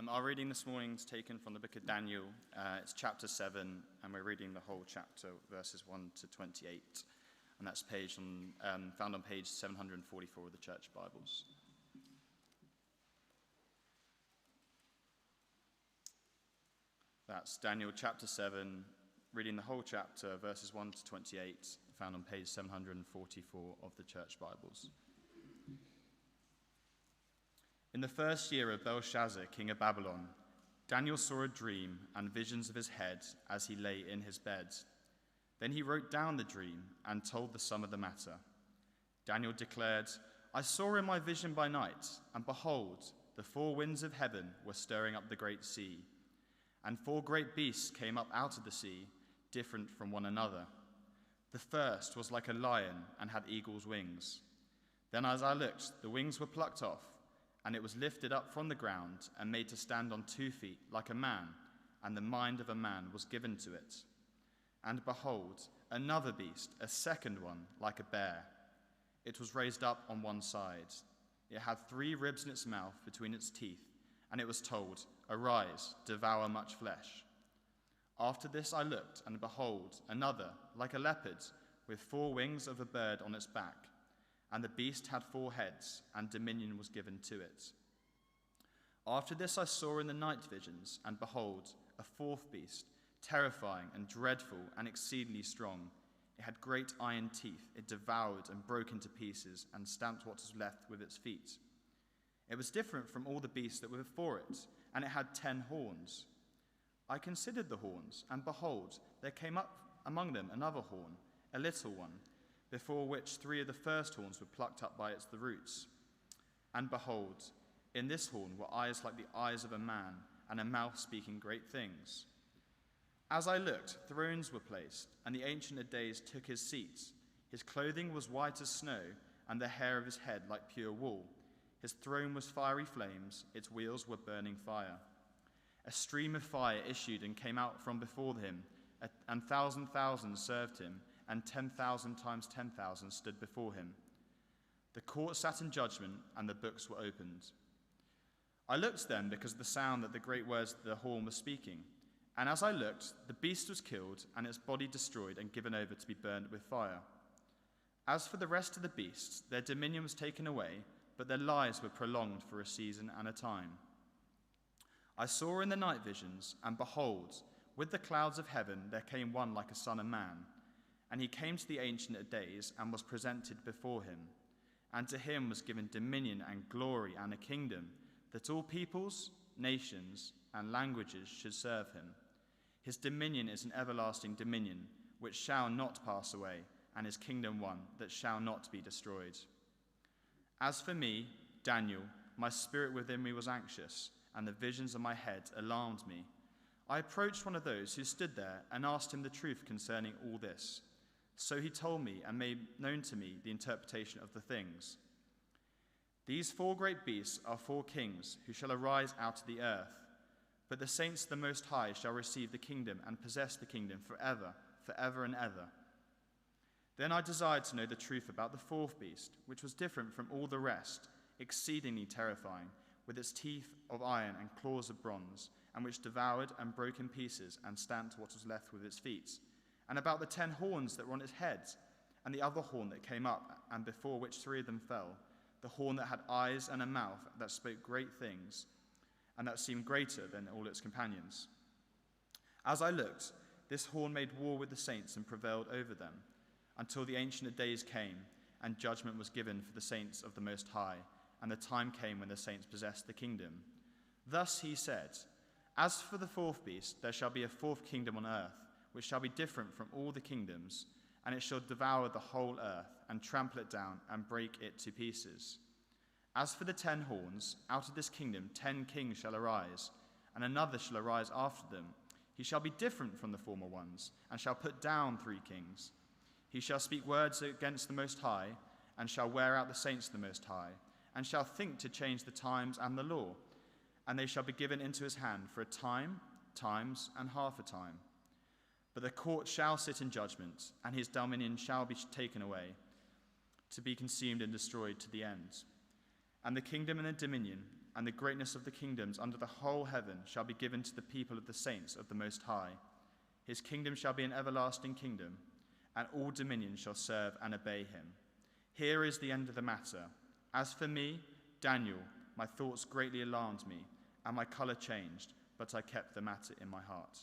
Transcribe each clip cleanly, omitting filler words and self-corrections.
Our reading this morning is taken from the book of Daniel. It's chapter 7, and we're reading the whole chapter, verses 1 to 28. And that's found on page 744 of the church Bibles. That's Daniel chapter 7, reading the whole chapter, verses 1 to 28, found on page 744 of the church Bibles. In the first year of Belshazzar, king of Babylon, Daniel saw a dream and visions of his head as he lay in his bed. Then he wrote down the dream and told the sum of the matter. Daniel declared, "I saw in my vision by night, and behold, the four winds of heaven were stirring up the great sea. And four great beasts came up out of the sea, different from one another. The first was like a lion and had eagle's wings. Then as I looked, the wings were plucked off, and it was lifted up from the ground and made to stand on 2 feet like a man, and the mind of a man was given to it. And behold, another beast, a second one, like a bear. It was raised up on one side. It had 3 ribs in its mouth between its teeth, and it was told, 'Arise, devour much flesh.' After this I looked, and behold, another, like a leopard, with 4 wings of a bird on its back. And the beast had 4 heads, and dominion was given to it. After this I saw in the night visions, and behold, a 4th beast, terrifying and dreadful and exceedingly strong. It had great iron teeth. It devoured and broke into pieces, and stamped what was left with its feet. It was different from all the beasts that were before it, and it had 10 horns. I considered the horns, and behold, there came up among them another horn, a little one, before which 3 of the first horns were plucked up by the roots. And behold, in this horn were eyes like the eyes of a man, and a mouth speaking great things. As I looked, thrones were placed, and the Ancient of Days took his seat. His clothing was white as snow, and the hair of his head like pure wool. His throne was fiery flames, its wheels were burning fire. A stream of fire issued and came out from before him, and 1,000 served him, and 10,000 times 10,000 stood before him. The court sat in judgment, and the books were opened. I looked then because of the sound that the great words of the horn was speaking. And as I looked, the beast was killed, and its body destroyed and given over to be burned with fire. As for the rest of the beasts, their dominion was taken away, but their lives were prolonged for a season and a time. I saw in the night visions, and behold, with the clouds of heaven there came one like a son of man. And he came to the Ancient of Days and was presented before him. And to him was given dominion and glory and a kingdom, that all peoples, nations, and languages should serve him. His dominion is an everlasting dominion, which shall not pass away, and his kingdom one that shall not be destroyed. As for me, Daniel, my spirit within me was anxious, and the visions of my head alarmed me. I approached one of those who stood there and asked him the truth concerning all this. So he told me and made known to me the interpretation of the things. These 4 great beasts are 4 kings who shall arise out of the earth. But the saints of the Most High shall receive the kingdom and possess the kingdom forever, forever and ever. Then I desired to know the truth about the 4th beast, which was different from all the rest, exceedingly terrifying, with its teeth of iron and claws of bronze, and which devoured and broke in pieces and stamped what was left with its feet. And about the 10 horns that were on its head, and the other horn that came up, and before which 3 of them fell, the horn that had eyes and a mouth that spoke great things, and that seemed greater than all its companions. As I looked, this horn made war with the saints and prevailed over them, until the Ancient of Days came, and judgment was given for the saints of the Most High, and the time came when the saints possessed the kingdom. Thus he said, As for the 4th beast, there shall be a 4th kingdom on earth, which shall be different from all the kingdoms, and it shall devour the whole earth, and trample it down, and break it to pieces. As for the 10 horns, out of this kingdom 10 kings shall arise, and another shall arise after them. He shall be different from the former ones, and shall put down 3 kings. He shall speak words against the Most High, and shall wear out the saints of the Most High, and shall think to change the times and the law, and they shall be given into his hand for a time, times, and half a time. But the court shall sit in judgment, and his dominion shall be taken away, to be consumed and destroyed to the end. And the kingdom and the dominion and the greatness of the kingdoms under the whole heaven shall be given to the people of the saints of the Most High. His kingdom shall be an everlasting kingdom, and all dominions shall serve and obey him. Here is the end of the matter. As for me, Daniel, my thoughts greatly alarmed me, and my color changed, but I kept the matter in my heart.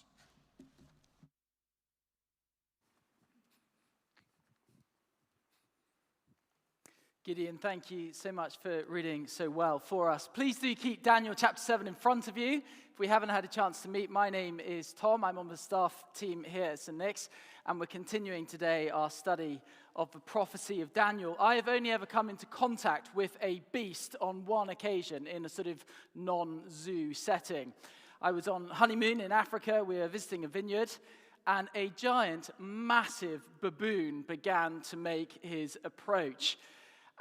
Gideon, thank you so much for reading so well for us. Please do keep Daniel chapter 7 in front of you. If we haven't had a chance to meet, my name is Tom. I'm on the staff team here at St. Nick's, and we're continuing today our study of the prophecy of Daniel. I have only ever come into contact with a beast on one occasion in a sort of non-zoo setting. I was on honeymoon in Africa. We were visiting a vineyard, and a giant, massive baboon began to make his approach.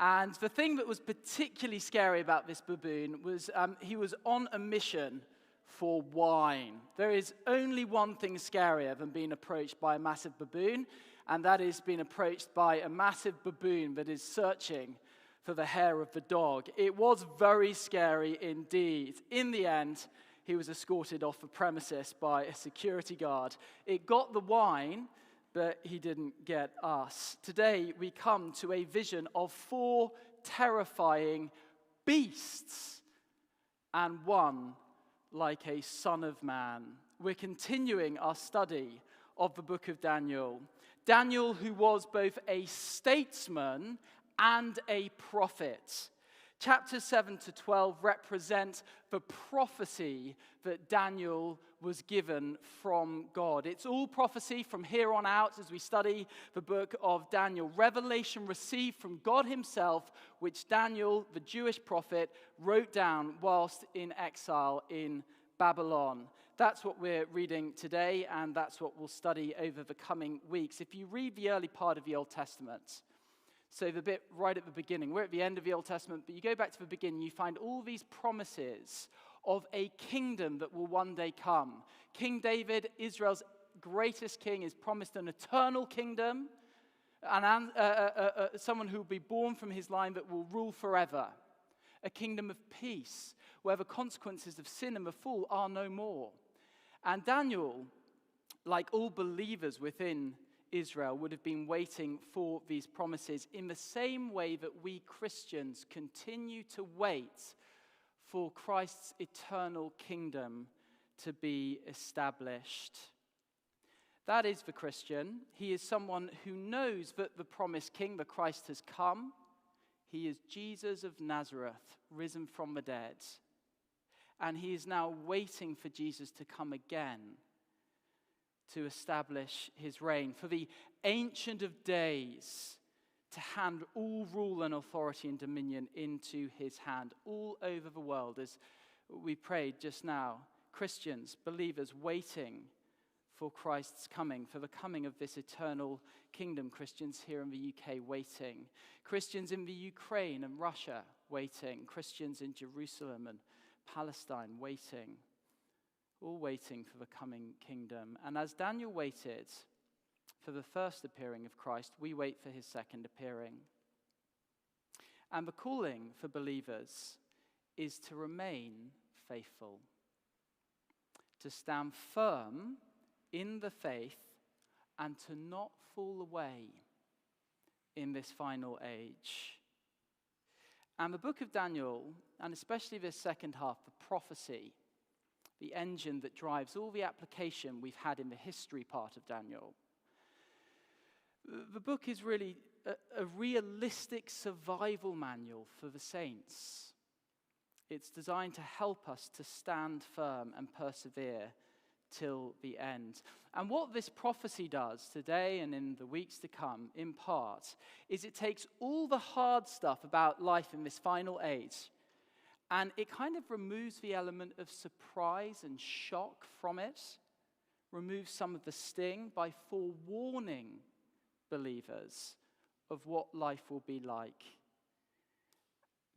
And the thing that was particularly scary about this baboon was he was on a mission for wine. There is only one thing scarier than being approached by a massive baboon, and that is being approached by a massive baboon that is searching for the hair of the dog. It was very scary indeed. In the end, he was escorted off the premises by a security guard. It got the wine, but he didn't get us. Today, we come to a vision of 4 terrifying beasts and one like a son of man. We're continuing our study of the book of Daniel. Daniel, who was both a statesman and a prophet. Chapters 7 to 12 represent the prophecy that Daniel was given from God. It's all prophecy from here on out as we study the book of Daniel. Revelation received from God himself, which Daniel, the Jewish prophet, wrote down whilst in exile in Babylon. That's what we're reading today, and that's what we'll study over the coming weeks. If you read the early part of the Old Testament, so the bit right at the beginning, we're at the end of the Old Testament, but you go back to the beginning, you find all these promises of a kingdom that will one day come. King David, Israel's greatest king, is promised an eternal kingdom, and someone who will be born from his line that will rule forever. A kingdom of peace, where the consequences of sin and the fall are no more. And Daniel, like all believers within Israel, would have been waiting for these promises in the same way that we Christians continue to wait for Christ's eternal kingdom to be established. That is the Christian. He is someone who knows that the promised king, the Christ, has come. He is Jesus of Nazareth, risen from the dead. And he is now waiting for Jesus to come again to establish his reign, for the Ancient of Days to hand all rule and authority and dominion into his hand all over the world. As we prayed just now, Christians, believers waiting for Christ's coming, for the coming of this eternal kingdom. Christians here in the UK waiting. Christians in the Ukraine and Russia waiting. Christians in Jerusalem and Palestine waiting. All waiting for the coming kingdom. And as Daniel waited for the first appearing of Christ, we wait for his second appearing. And the calling for believers is to remain faithful, to stand firm in the faith, and to not fall away in this final age. And the book of Daniel, and especially this second half, the prophecy, the engine that drives all the application we've had in the history part of Daniel. The book is really a realistic survival manual for the saints. It's designed to help us to stand firm and persevere till the end. And what this prophecy does today and in the weeks to come, in part, is it takes all the hard stuff about life in this final age, and it kind of removes the element of surprise and shock from it, removes some of the sting by forewarning believers of what life will be like.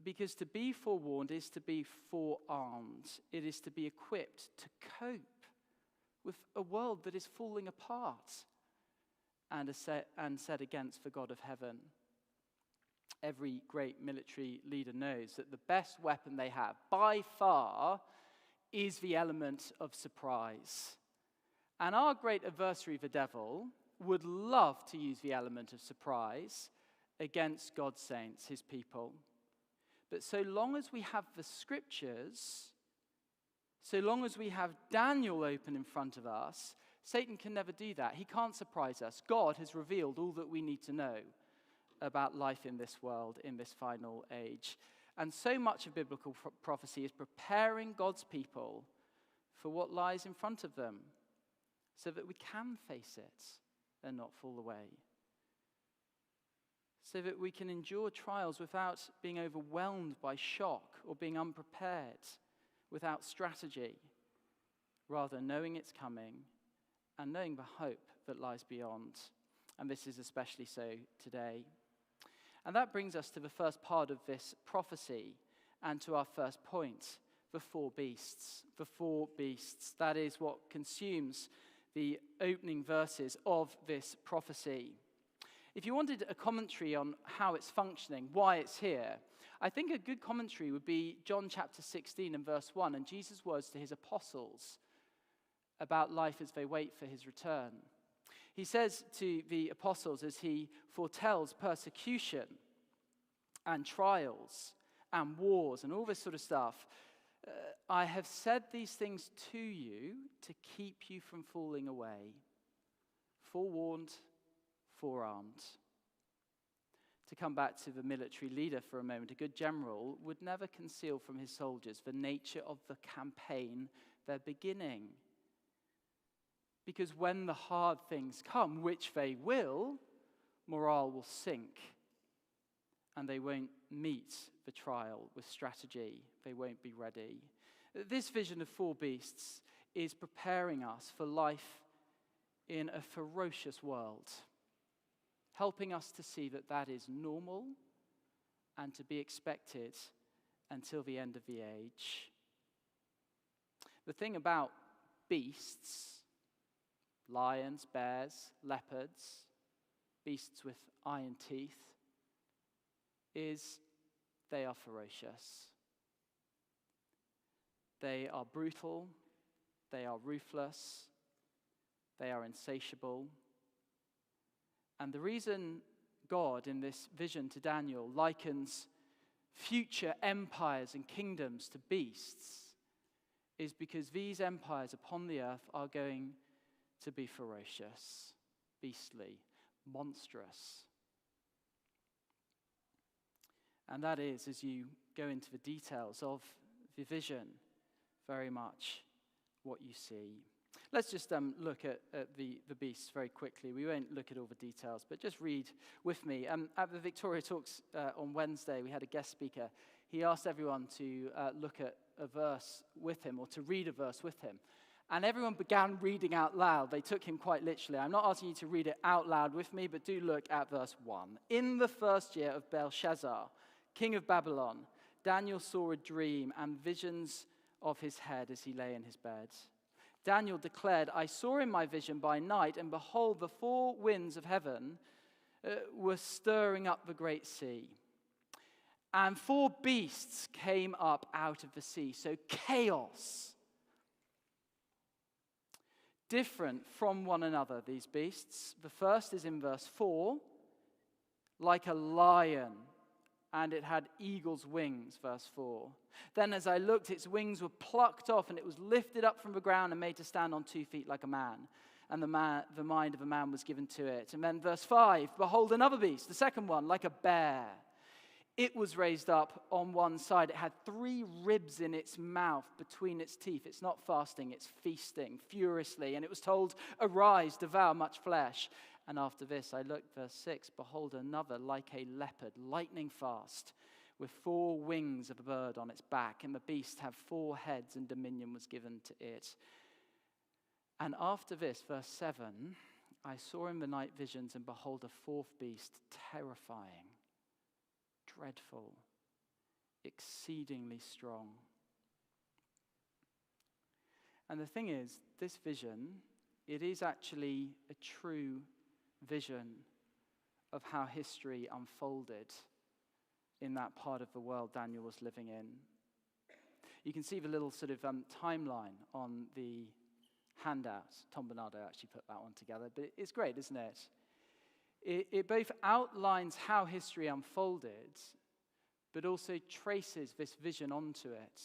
Because to be forewarned is to be forearmed. It is to be equipped to cope with a world that is falling apart and set against the God of heaven. Every great military leader knows that the best weapon they have, by far, is the element of surprise. And our great adversary, the devil, would love to use the element of surprise against God's saints, his people. But so long as we have the scriptures, so long as we have Daniel open in front of us, Satan can never do that. He can't surprise us. God has revealed all that we need to know about life in this world, in this final age. And so much of biblical prophecy is preparing God's people for what lies in front of them so that we can face it and not fall away. So that we can endure trials without being overwhelmed by shock or being unprepared, without strategy, rather knowing it's coming and knowing the hope that lies beyond. And this is especially so today. And that brings us to the first part of this prophecy and to our first point, the four beasts. The four beasts. That is what consumes the opening verses of this prophecy. If you wanted a commentary on how it's functioning, why it's here, I think a good commentary would be John chapter 16 and verse 1 and Jesus' words to his apostles about life as they wait for his return. He says to the apostles as he foretells persecution and trials and wars and all this sort of stuff, I have said these things to you to keep you from falling away. Forewarned, forearmed. To come back to the military leader for a moment, a good general would never conceal from his soldiers the nature of the campaign they're beginning. Because when the hard things come, which they will, morale will sink. And they won't meet the trial with strategy. They won't be ready. This vision of four beasts is preparing us for life in a ferocious world, helping us to see that that is normal and to be expected until the end of the age. The thing about beasts, lions, bears, leopards, beasts with iron teeth, is they are ferocious. They are brutal, they are ruthless, they are insatiable. And the reason God, in this vision to Daniel, likens future empires and kingdoms to beasts is because these empires upon the earth are going to be ferocious, beastly, monstrous. And that is, as you go into the details of the vision, very much what you see. Let's just look at the beasts very quickly. We won't look at all the details, but just read with me. At the Victoria Talks on Wednesday, we had a guest speaker. He asked everyone to look at a verse with him, or to read a verse with him. And everyone began reading out loud. They took him quite literally. I'm not asking you to read it out loud with me, but do look at verse 1. In the first year of Belshazzar, king of Babylon, Daniel saw a dream and visions of his head as he lay in his bed. Daniel declared, I saw in my vision by night, and behold, the four winds of heaven were stirring up the great sea. And four beasts came up out of the sea. So chaos. Different from one another, these beasts. The first is in verse 4, like a lion, and it had eagle's wings, verse 4. Then as I looked, its wings were plucked off, and it was lifted up from the ground and made to stand on 2 feet like a man. And the mind of a man was given to it. And then verse 5, behold another beast, the second one, like a bear. It was raised up on one side. It had 3 ribs in its mouth between its teeth. It's not fasting, it's feasting furiously. And it was told, arise, devour much flesh. And after this, I looked, verse 6, behold another like a leopard, lightning fast, with 4 wings of a bird on its back. And the beast had 4 heads, and dominion was given to it. And after this, verse 7, I saw in the night visions, and behold, a 4th beast, terrifying, dreadful, exceedingly strong. And the thing is, this vision, it is actually a true vision of how history unfolded in that part of the world Daniel was living in. You can see the little sort of timeline on the handout. Tom Barnardo actually put that one together, but it's great, isn't it? It both outlines how history unfolded, but also traces this vision onto it.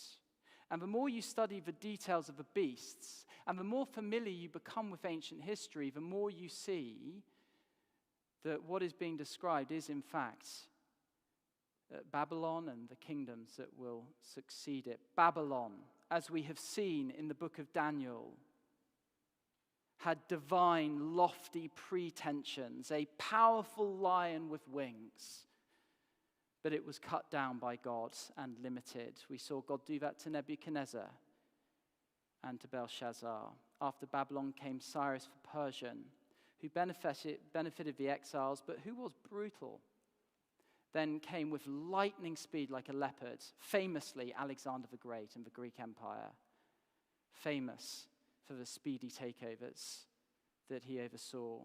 And the more you study the details of the beasts, and the more familiar you become with ancient history, the more you see that what is being described is, in fact, Babylon and the kingdoms that will succeed it. Babylon, as we have seen in the book of Daniel, had divine, lofty pretensions, a powerful lion with wings, but it was cut down by God and limited. We saw God do that to Nebuchadnezzar and to Belshazzar. After Babylon came Cyrus the Persian, who benefited the exiles, but who was brutal. Then came with lightning speed like a leopard, famously Alexander the Great in the Greek Empire, famous for the speedy takeovers that he oversaw.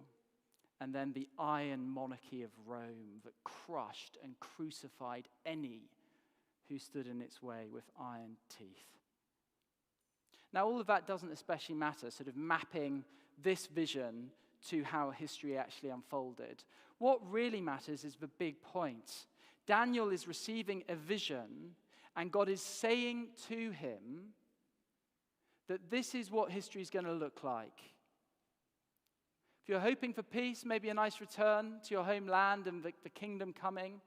And then the iron monarchy of Rome that crushed and crucified any who stood in its way with iron teeth. Now, all of that doesn't especially matter, sort of mapping this vision to how history actually unfolded. What really matters is the big point. Daniel is receiving a vision, and God is saying to him that this is what history is going to look like. If you're hoping for peace, maybe a nice return to your homeland and the kingdom coming,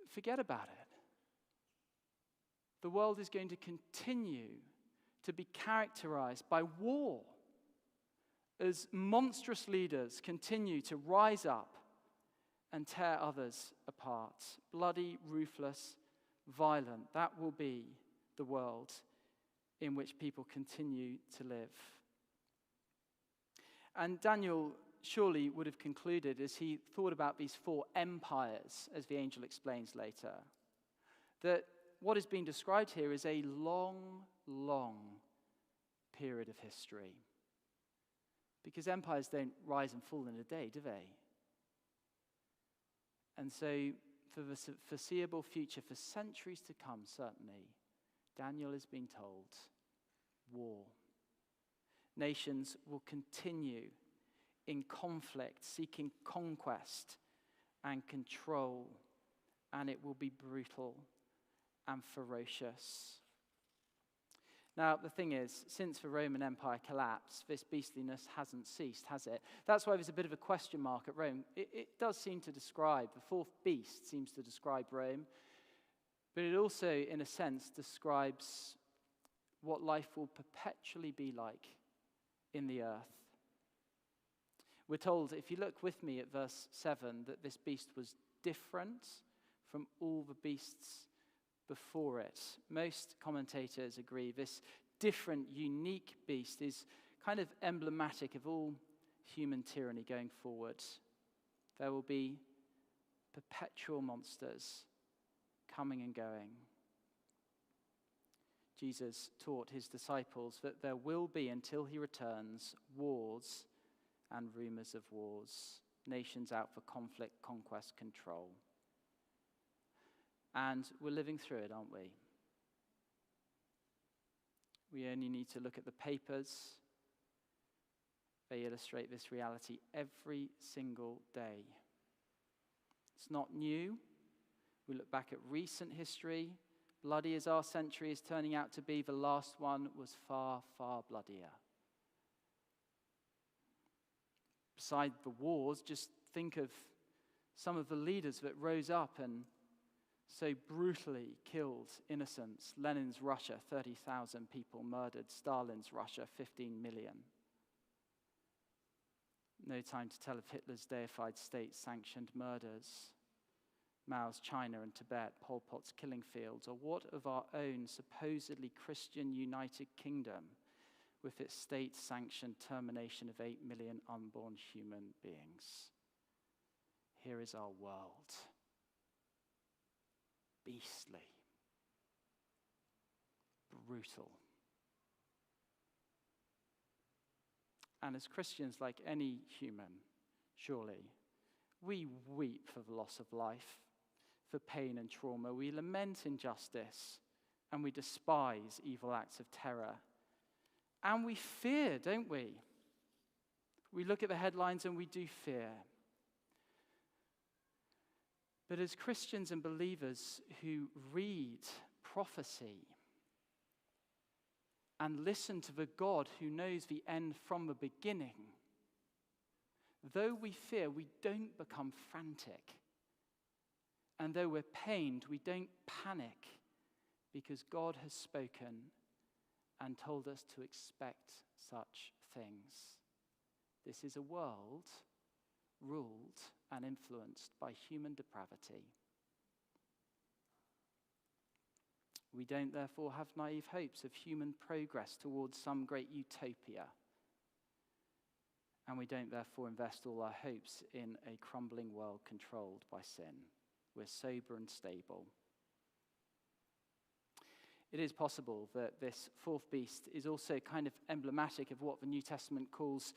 forget about it. The world is going to continue to be characterized by war as monstrous leaders continue to rise up and tear others apart. Bloody, ruthless, violent. That will be the world in which people continue to live. And Daniel surely would have concluded, as he thought about these 4 empires, as the angel explains later, that what is being described here is a long, long period of history. Because empires don't rise and fall in a day, do they? And so, for the foreseeable future, for centuries to come, certainly, Daniel is being told, war. Nations will continue in conflict, seeking conquest and control, and it will be brutal and ferocious. Now, the thing is, since the Roman Empire collapsed, this beastliness hasn't ceased, has it? That's why there's a bit of a question mark at Rome. It does seem to describe, the 4th beast seems to describe Rome, but it also, in a sense, describes what life will perpetually be like in the earth. We're told, if you look with me at verse 7, that this beast was different from all the beasts before it. Most commentators agree this different, unique beast is kind of emblematic of all human tyranny going forward. There will be perpetual monsters coming and going. Jesus taught his disciples that there will be, until he returns, wars and rumors of wars, nations out for conflict, conquest, control. And we're living through it, aren't we? We only need to look at the papers. They illustrate this reality every single day. It's not new. We look back at recent history. Bloody as our century is turning out to be, the last one was far, far bloodier. Beside the wars, just think of some of the leaders that rose up and so brutally killed innocents. Lenin's Russia, 30,000 people murdered. Stalin's Russia, 15 million. No time to tell of Hitler's deified state-sanctioned murders. Mao's China and Tibet, Pol Pot's killing fields, or what of our own supposedly Christian United Kingdom with its state-sanctioned termination of 8 million unborn human beings? Here is our world. Beastly. Brutal. And as Christians, like any human, surely, we weep for the loss of life, for pain and trauma. We lament injustice, and we despise evil acts of terror. And we fear, don't we? We look at the headlines and we do fear. But as Christians and believers who read prophecy and listen to the God who knows the end from the beginning, though we fear, we don't become frantic. And though we're pained, we don't panic, because God has spoken and told us to expect such things. This is a world ruled and influenced by human depravity. We don't therefore have naive hopes of human progress towards some great utopia. And we don't therefore invest all our hopes in a crumbling world controlled by sin. We're sober and stable. It is possible that this fourth beast is also kind of emblematic of what the New Testament calls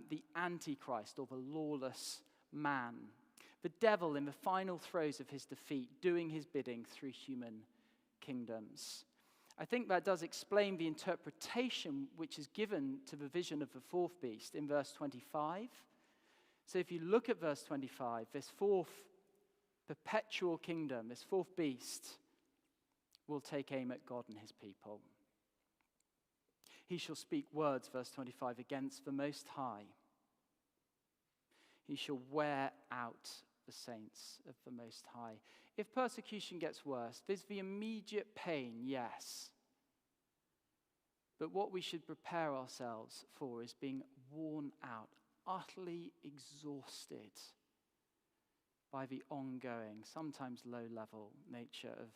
the Antichrist, or the lawless man. The devil in the final throes of his defeat, doing his bidding through human kingdoms. I think that does explain the interpretation which is given to the vision of the fourth beast in verse 25. So if you look at verse 25, this fourth perpetual kingdom, this fourth beast, will take aim at God and his people. He shall speak words, verse 25, against the Most High. He shall wear out the saints of the Most High. If persecution gets worse, there's the immediate pain, yes. But what we should prepare ourselves for is being worn out, utterly exhausted by the ongoing, sometimes low-level nature of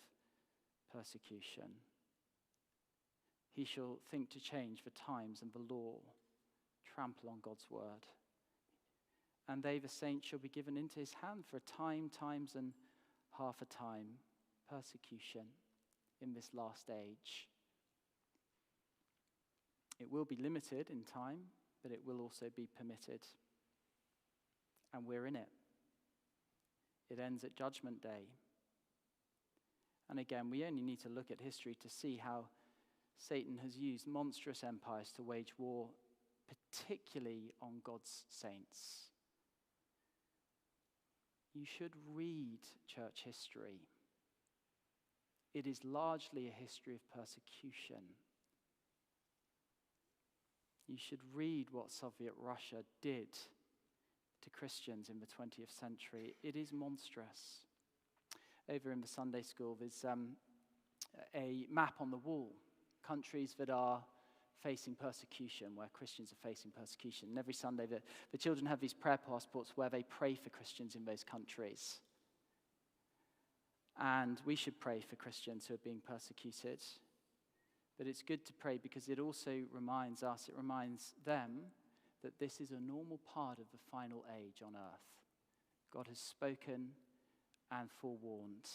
persecution. He shall think to change the times and the law, trample on God's word. And they, the saints, shall be given into his hand for a time, times, and half a time, persecution in this last age. It will be limited in time, but it will also be permitted. And we're in it. It ends at Judgment Day. And again, we only need to look at history to see how Satan has used monstrous empires to wage war, particularly on God's saints. You should read church history. It is largely a history of persecution. You should read what Soviet Russia did to Christians in the 20th century. It is monstrous. Over in the Sunday school, there's a map on the wall, countries that are facing persecution, where Christians are facing persecution. And every Sunday, the children have these prayer passports where they pray for Christians in those countries. And we should pray for Christians who are being persecuted. But it's good to pray because it also reminds us, it reminds them, that this is a normal part of the final age on earth. God has spoken and forewarned.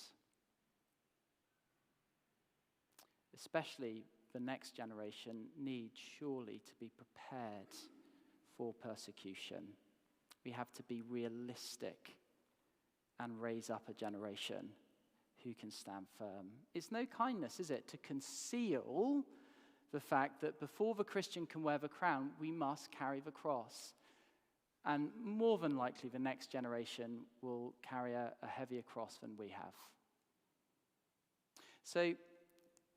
Especially the next generation needs surely to be prepared for persecution. We have to be realistic and raise up a generation who can stand firm. It's no kindness, is it, to conceal the fact that before the Christian can wear the crown, we must carry the cross. And more than likely, the next generation will carry a heavier cross than we have. So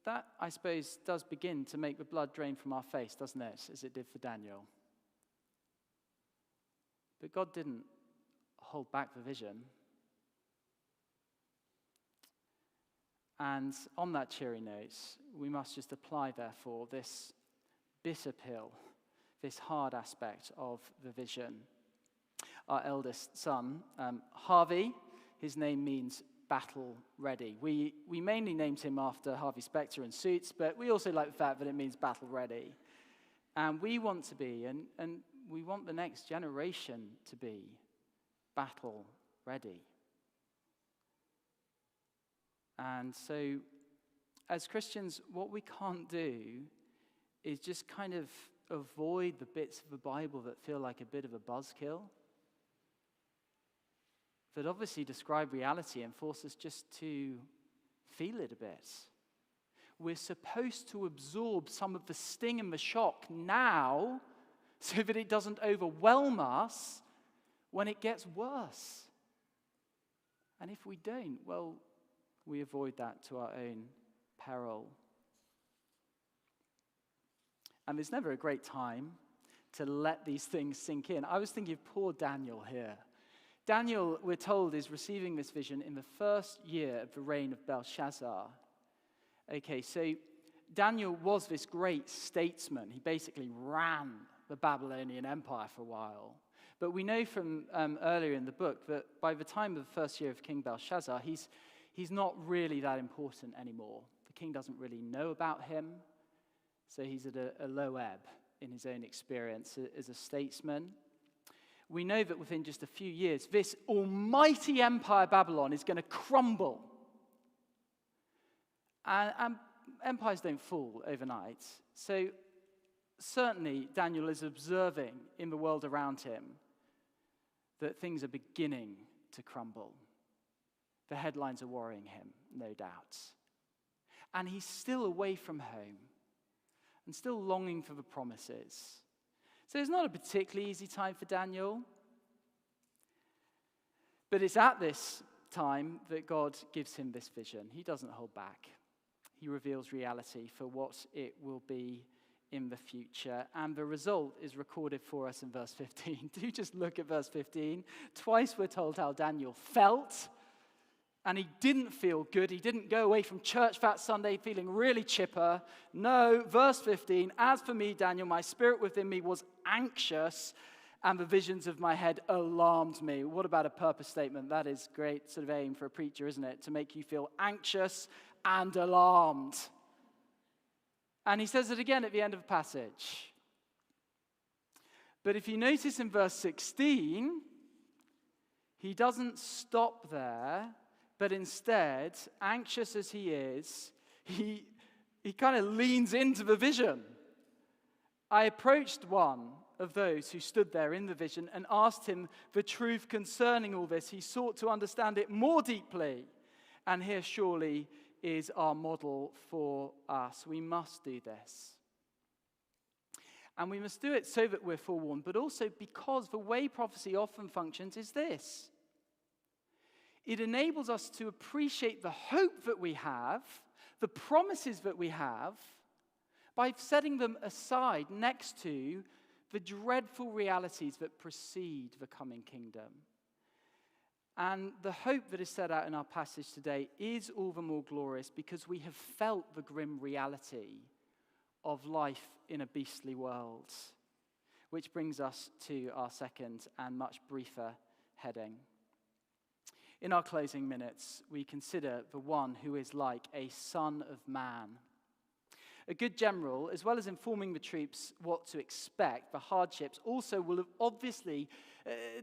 that, I suppose, does begin to make the blood drain from our face, doesn't it, as it did for Daniel. But God didn't hold back the vision. And on that cheery note, we must just apply, therefore, this bitter pill, this hard aspect of the vision. Our eldest son, Harvey, his name means battle ready. We mainly named him after Harvey Specter and Suits, but we also like the fact that it means battle ready. And we want to be, and we want the next generation to be battle ready. And so, as Christians, what we can't do is just kind of avoid the bits of the Bible that feel like a bit of a buzzkill. that obviously describe reality and force us just to feel it a bit. We're supposed to absorb some of the sting and the shock now so that it doesn't overwhelm us when it gets worse. And if we don't, well, we avoid that to our own peril. And there's never a great time to let these things sink in. I was thinking of poor Daniel here. Daniel, we're told, is receiving this vision in the first year of the reign of Belshazzar. Okay, so Daniel was this great statesman. He basically ran the Babylonian Empire for a while. But we know from earlier in the book that by the time of the first year of King Belshazzar, he's not really that important anymore. The king doesn't really know about him, so he's at a low ebb in his own experience as a statesman. We know that within just a few years, this almighty empire, Babylon, is going to crumble. And empires don't fall overnight. So certainly Daniel is observing in the world around him that things are beginning to crumble. The headlines are worrying him, no doubt. And he's still away from home and still longing for the promises. So it's not a particularly easy time for Daniel. But it's at this time that God gives him this vision. He doesn't hold back. He reveals reality for what it will be in the future. And the result is recorded for us in verse 15. Do just look at verse 15. Twice we're told how Daniel felt. And he didn't feel good. He didn't go away from church that Sunday feeling really chipper. No, verse 15, as for me, Daniel, my spirit within me was anxious, and the visions of my head alarmed me. What about a purpose statement? That is great sort of aim for a preacher, isn't it? To make you feel anxious and alarmed. And he says it again at the end of the passage. But if you notice in verse 16, he doesn't stop there. But instead, anxious as he is, he kind of leans into the vision. I approached one of those who stood there in the vision and asked him the truth concerning all this. He sought to understand it more deeply. And here surely is our model for us. We must do this. And we must do it so that we're forewarned, but also because the way prophecy often functions is this. It enables us to appreciate the hope that we have, the promises that we have, by setting them aside next to the dreadful realities that precede the coming kingdom. And the hope that is set out in our passage today is all the more glorious because we have felt the grim reality of life in a beastly world. Which brings us to our second and much briefer heading. In our closing minutes, we consider the one who is like a son of man. A good general, as well as informing the troops what to expect, the hardships, also will obviously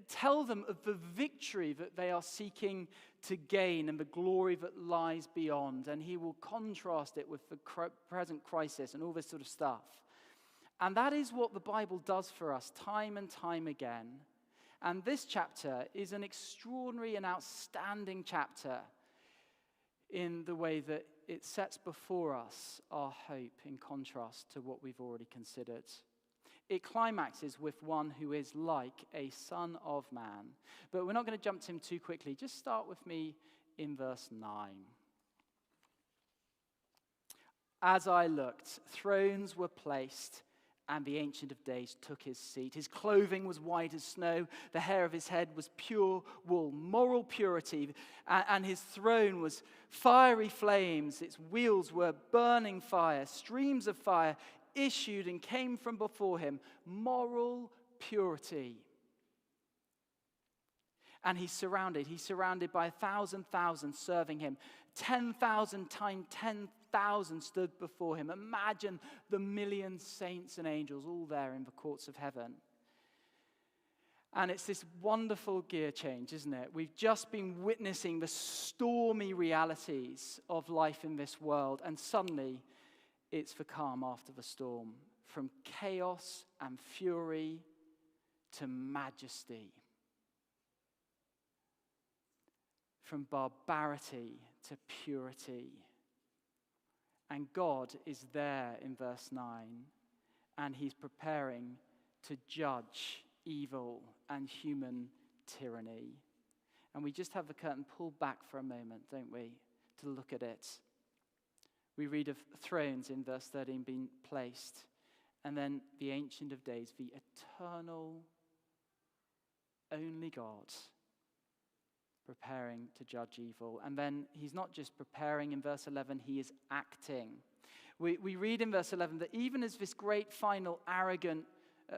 tell them of the victory that they are seeking to gain and the glory that lies beyond. And he will contrast it with the present crisis and all this sort of stuff. And that is what the Bible does for us time and time again. And this chapter is an extraordinary and outstanding chapter in the way that it sets before us our hope in contrast to what we've already considered. It climaxes with one who is like a son of man. But we're not going to jump to him too quickly. Just start with me in verse 9. As I looked, thrones were placed, and the Ancient of Days took his seat. His clothing was white as snow. The hair of his head was pure wool, moral purity. And his throne was fiery flames. Its wheels were burning fire. Streams of fire issued and came from before him. Moral purity. And he's surrounded by 1,000,000 serving him. 10,000 times 10,000 stood before him. Imagine the million saints and angels all there in the courts of heaven. And it's this wonderful gear change, isn't it? We've just been witnessing the stormy realities of life in this world, and suddenly it's the calm after the storm. From chaos and fury to majesty. from barbarity to purity. And God is there in verse 9, and he's preparing to judge evil and human tyranny. And we just have the curtain pulled back for a moment, don't we, to look at it. We read of thrones in verse 13 being placed, and then the Ancient of Days, the eternal, only God, preparing to judge evil. And then he's not just preparing in verse 11, he is acting. We read in verse 11 that even as this great, final, arrogant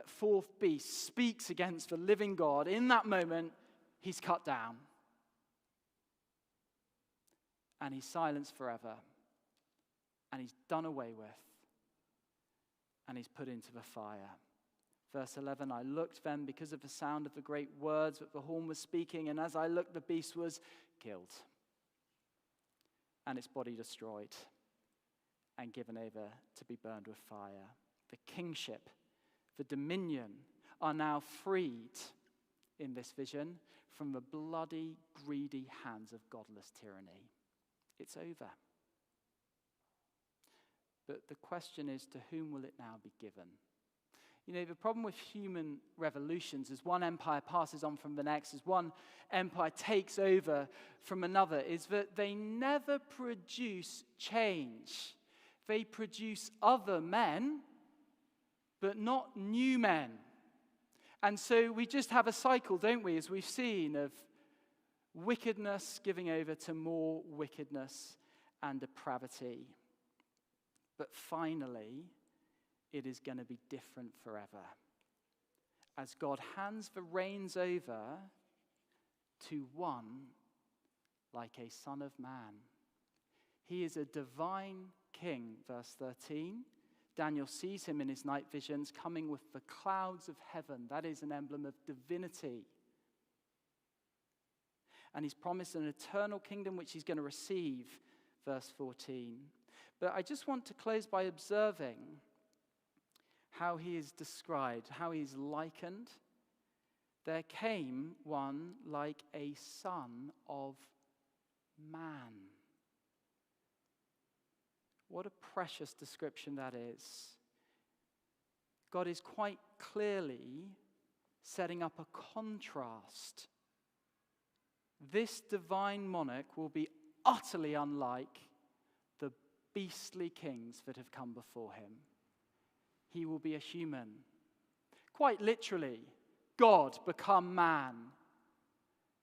fourth beast speaks against the living God, in that moment, he's cut down. And he's silenced forever. And he's done away with. And he's put into the fire. Verse 11, I looked then because of the sound of the great words that the horn was speaking, and as I looked, the beast was killed, and its body destroyed, and given over to be burned with fire. The kingship, the dominion are now freed in this vision from the bloody, greedy hands of godless tyranny. It's over. But the question is, to whom will it now be given? You know, the problem with human revolutions, as one empire passes on from the next, as one empire takes over from another, is that they never produce change. They produce other men, but not new men. And so we just have a cycle, don't we, as we've seen, of wickedness giving over to more wickedness and depravity. But finally, it is going to be different forever, as God hands the reins over to one like a son of man. He is a divine king, verse 13. Daniel sees him in his night visions coming with the clouds of heaven. That is an emblem of divinity. And he's promised an eternal kingdom which he's going to receive, verse 14. But I just want to close by observing how he is described, how he is likened. There came one like a son of man. What a precious description that is. God is quite clearly setting up a contrast. This divine monarch will be utterly unlike the beastly kings that have come before him. He will be a human. Quite literally, God become man.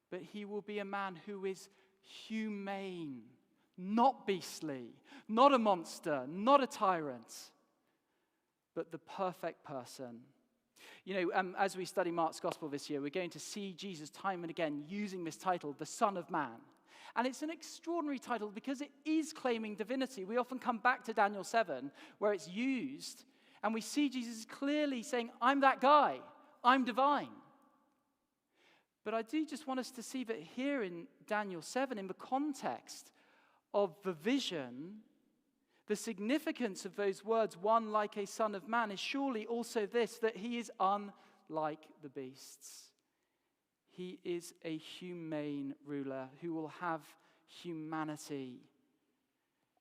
But he will be a man who is humane, not beastly, not a monster, not a tyrant, but the perfect person. You know, as we study Mark's Gospel this year, we're going to see Jesus time and again using this title, the Son of Man. And it's an extraordinary title because it is claiming divinity. We often come back to Daniel 7, where it's used, and we see Jesus clearly saying, I'm that guy, I'm divine. But I do just want us to see that here in Daniel 7, in the context of the vision, the significance of those words, one like a son of man, is surely also this, that he is unlike the beasts. He is a humane ruler who will have humanity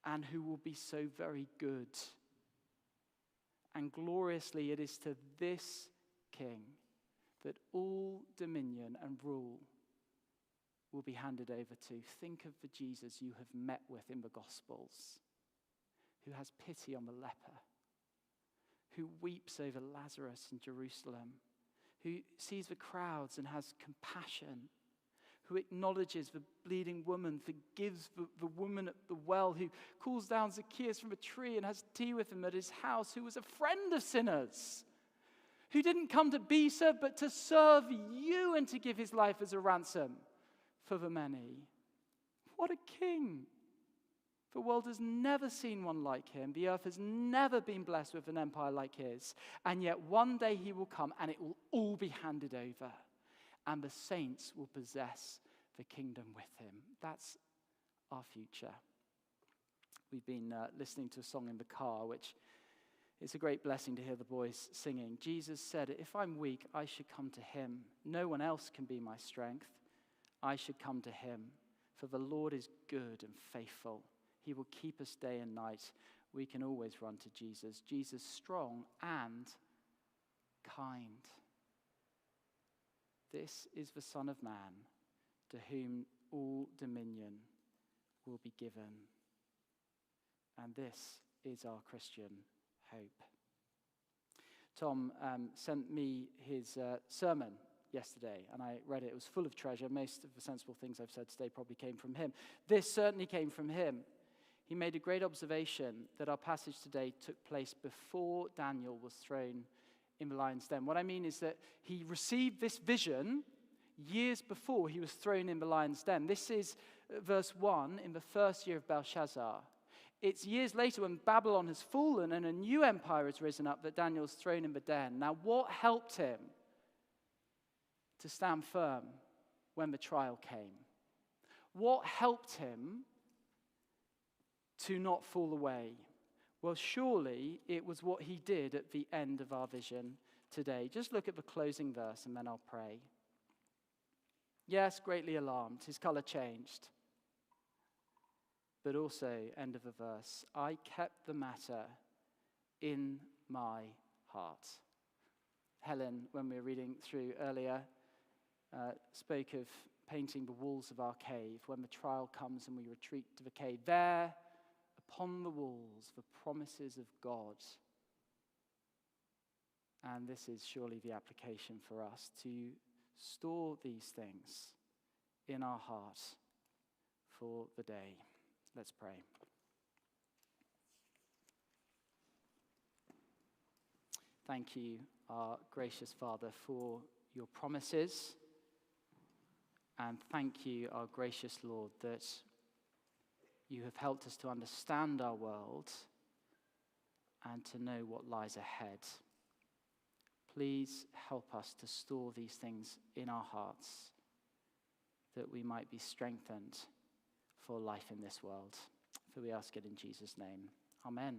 and who will be so very good. And gloriously it is to this king that all dominion and rule will be handed over to. Think of the Jesus you have met with in the Gospels, who has pity on the leper, who weeps over Lazarus in Jerusalem, who sees the crowds and has compassion, who acknowledges the bleeding woman, forgives the woman at the well, who calls down Zacchaeus from a tree and has tea with him at his house, who was a friend of sinners, who didn't come to be served but to serve you and to give his life as a ransom for the many. What a king! The world has never seen one like him. The earth has never been blessed with an empire like his. And yet one day he will come and it will all be handed over. And the saints will possess the kingdom with him. That's our future. We've been listening to a song in the car, which is a great blessing to hear the boys singing. Jesus said, if I'm weak, I should come to him. No one else can be my strength. I should come to him. For the Lord is good and faithful. He will keep us day and night. We can always run to Jesus. Jesus strong and kind. This is the Son of Man, to whom all dominion will be given. And this is our Christian hope. Tom sent me his sermon yesterday, and I read it. It was full of treasure. Most of the sensible things I've said today probably came from him. This certainly came from him. He made a great observation that our passage today took place before Daniel was thrown in the lion's den. What I mean is that he received this vision years before he was thrown in the lion's den. This is verse 1 in the first year of Belshazzar. It's years later when Babylon has fallen and a new empire has risen up that Daniel's thrown in the den. Now, what helped him to stand firm when the trial came? What helped him to not fall away? Well, surely it was what he did at the end of our vision today. Just look at the closing verse and then I'll pray. Yes, greatly alarmed, his color changed. But also, end of the verse, I kept the matter in my heart. Helen, when we were reading through earlier, spoke of painting the walls of our cave. When the trial comes and we retreat to the cave, there, upon the walls, the promises of God. And this is surely the application for us, to store these things in our heart for the day. Let's pray. Thank you, our gracious Father, for your promises. And thank you, our gracious Lord, that you have helped us to understand our world and to know what lies ahead. Please help us to store these things in our hearts, that we might be strengthened for life in this world. For we ask it in Jesus' name. Amen.